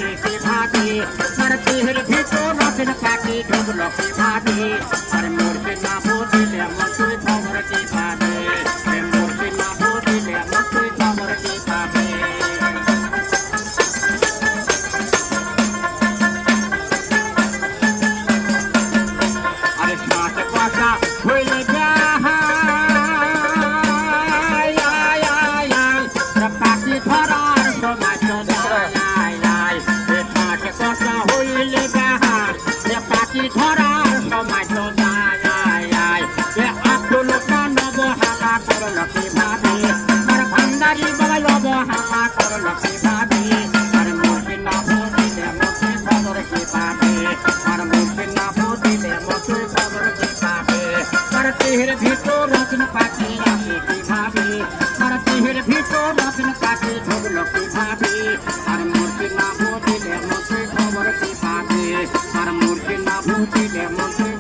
পাখি কিভাবে আর দেহের ভিতর রতন পাখি ঢুকলো কিভাবে আর মূর্তি না বুঝিলে মতুই খবর কিভাবে মূর্তি না বুঝিলে মতুই খবর কিভাবে আরে শ্বাস কথা হইলে পাখি ধরার সময় হইলে পাখি ধরার সময় তো আব্দুল অবহেলা করল কিভাবে আর ভান্ডারি বাবাই অবহেলা করল কিভাবে আর মূর্তি না বুঝিলে মতুই খবর কিভাবে আর মূর্তি না বুঝিলে মতুই খবর কিভাবে আর দেহের ভিতর রত্ন পাখি আসে কিভাবে আর দেহের ভিতর রত্ন পাখি ঢুকল কিভাবে আর মূর্তি না বুঝিলে মতুই খবর কিভাবে আর মূর্তি না বুঝিলে মতুই